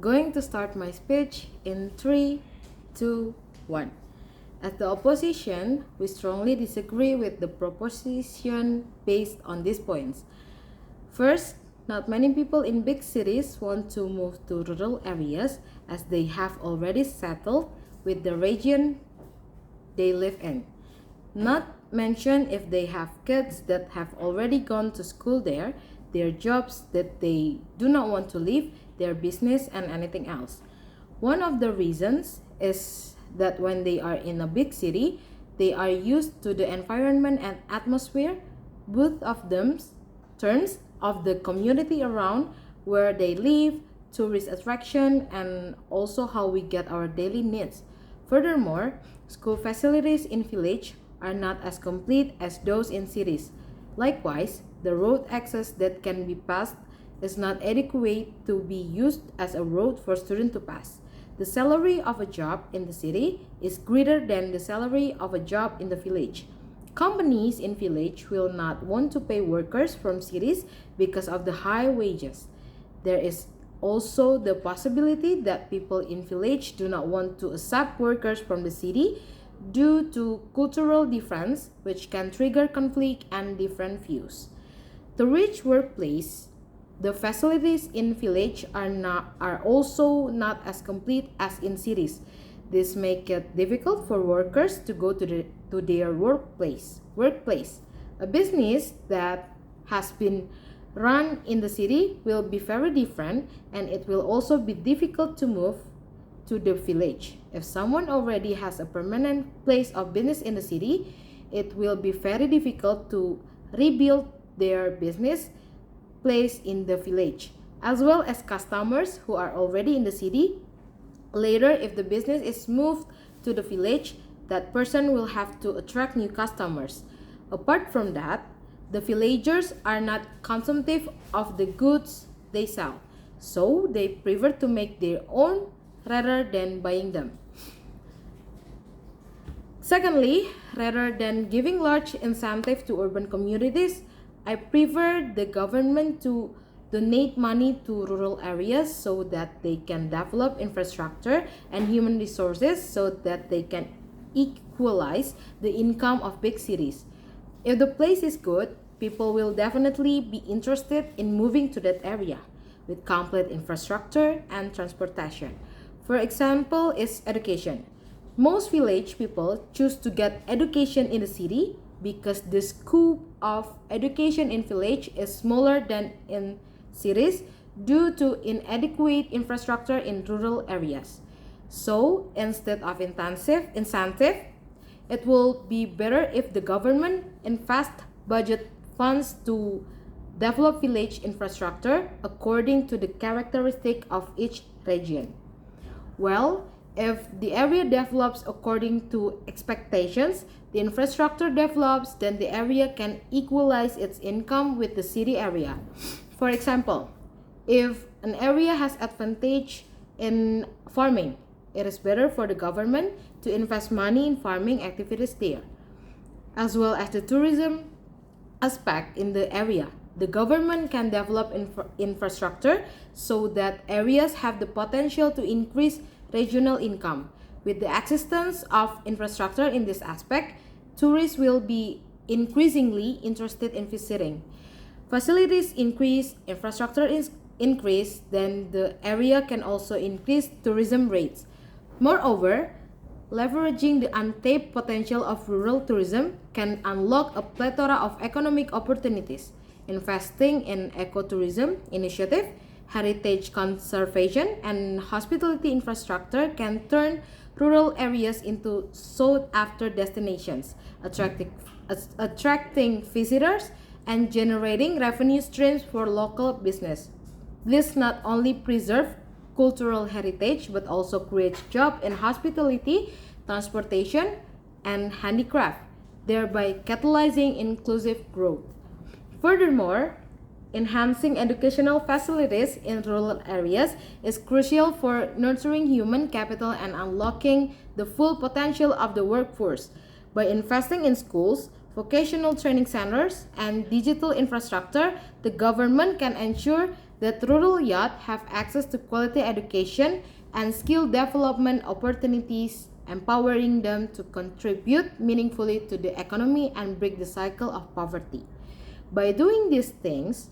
going to start my speech in 3, 2, 1. As the opposition, we strongly disagree with the proposition based on these points. First, not many people in big cities want to move to rural areas as they have already settled with the region they live in. Not mention if they have kids that have already gone to school there, their jobs that they do not want to leave, their business, and anything else. One of the reasons is that when they are in a big city, they are used to the environment and atmosphere, both of them terms of the community around where they live, tourist attraction, and also how we get our daily needs. Furthermore, school facilities in village are not as complete as those in cities. Likewise, the road access that can be passed is not adequate to be used as a road for students to pass. The salary of a job in the city is greater than the salary of a job in the village. Companies in village will not want to pay workers from cities because of the high wages. There is also the possibility that people in village do not want to accept workers from the city due to cultural difference, which can trigger conflict and different views. To reach workplace, the facilities in village are also not as complete as in cities. This makes it difficult for workers to go to their workplace. A business that has been run in the city will be very different, and it will also be difficult to move to the village. If someone already has a permanent place of business in the city, it will be very difficult to rebuild their business place in the village, as well as customers who are already in the city. Later, if the business is moved to the village, that person will have to attract new customers. Apart from that, the villagers are not consumptive of the goods they sell, so they prefer to make their own rather than buying them. Secondly, rather than giving large incentive to urban communities, I prefer the government to donate money to rural areas so that they can develop infrastructure and human resources so that they can equalize the income of big cities. If the place is good, people will definitely be interested in moving to that area with complete infrastructure and transportation. For example, is education. Most village people choose to get education in the city because the scope of education in village is smaller than in cities due to inadequate infrastructure in rural areas. So, instead of incentive, it will be better if the government invest budget funds to develop village infrastructure according to the characteristic of each region. Well, if the area develops according to expectations, the infrastructure develops, then the area can equalize its income with the city area. For example, if an area has advantage in farming, it is better for the government to invest money in farming activities there, as well as the tourism aspect in the area. The government can develop infrastructure so that areas have the potential to increase regional income. With the existence of infrastructure in this aspect, tourists will be increasingly interested in visiting. Facilities increase, infrastructure increase, then the area can also increase tourism rates. Moreover, leveraging the untapped potential of rural tourism can unlock a plethora of economic opportunities. Investing in ecotourism initiative, heritage conservation, and hospitality infrastructure can turn rural areas into sought-after destinations, attracting visitors and generating revenue streams for local business. This not only preserves cultural heritage but also creates jobs in hospitality, transportation, and handicraft, thereby catalyzing inclusive growth. Furthermore, enhancing educational facilities in rural areas is crucial for nurturing human capital and unlocking the full potential of the workforce. By investing in schools, vocational training centers, and digital infrastructure, the government can ensure that rural youth have access to quality education and skill development opportunities, empowering them to contribute meaningfully to the economy and break the cycle of poverty. By doing these things,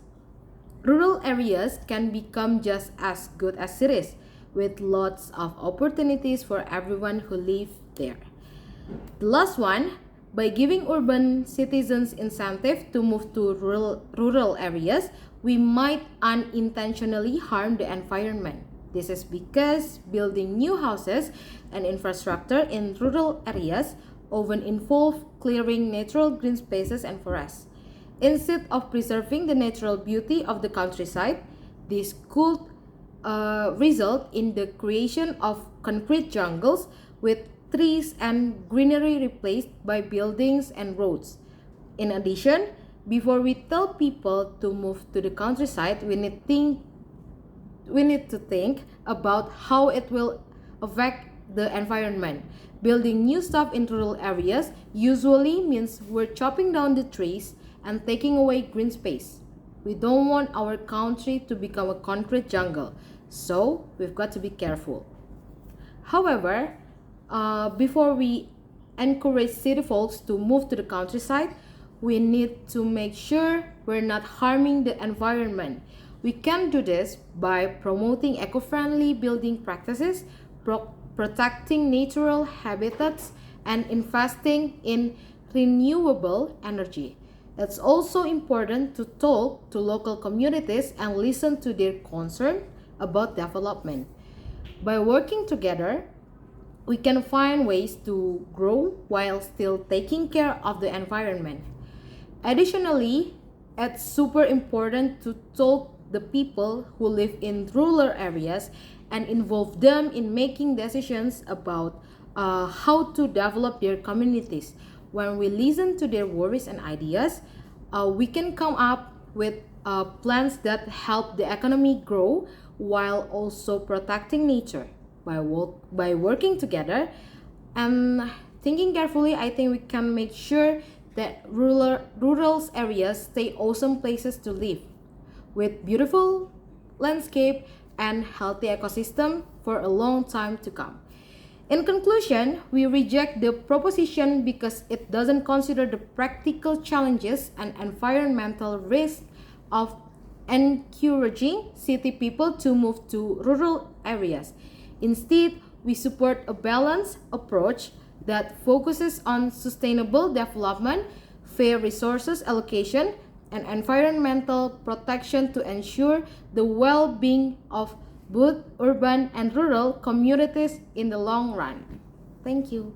rural areas can become just as good as cities, with lots of opportunities for everyone who live there. The last one, by giving urban citizens incentive to move to rural areas, we might unintentionally harm the environment. This is because building new houses and infrastructure in rural areas often involve clearing natural green spaces and forests. Instead of preserving the natural beauty of the countryside, this could result in the creation of concrete jungles with trees and greenery replaced by buildings and roads. In addition, before we tell people to move to the countryside, we need to think about how it will affect the environment. Building new stuff in rural areas usually means we're chopping down the trees and taking away green space. We don't want our country to become a concrete jungle, so we've got to be careful. However, before we encourage city folks to move to the countryside, we need to make sure we're not harming the environment. We can do this by promoting eco-friendly building practices, protecting natural habitats, and investing in renewable energy. It's also important to talk to local communities and listen to their concern about development. By working together, we can find ways to grow while still taking care of the environment. Additionally, it's super important to talk the people who live in rural areas and involve them in making decisions about how to develop their communities. When we listen to their worries and ideas, we can come up with plans that help the economy grow while also protecting nature. By working together and thinking carefully, I think we can make sure that rural areas stay awesome places to live with beautiful landscape and healthy ecosystem for a long time to come. In conclusion, we reject the proposition because it doesn't consider the practical challenges and environmental risks of encouraging city people to move to rural areas. Instead, we support a balanced approach that focuses on sustainable development, fair resources allocation, and environmental protection to ensure the well-being of both urban and rural communities in the long run. Thank you.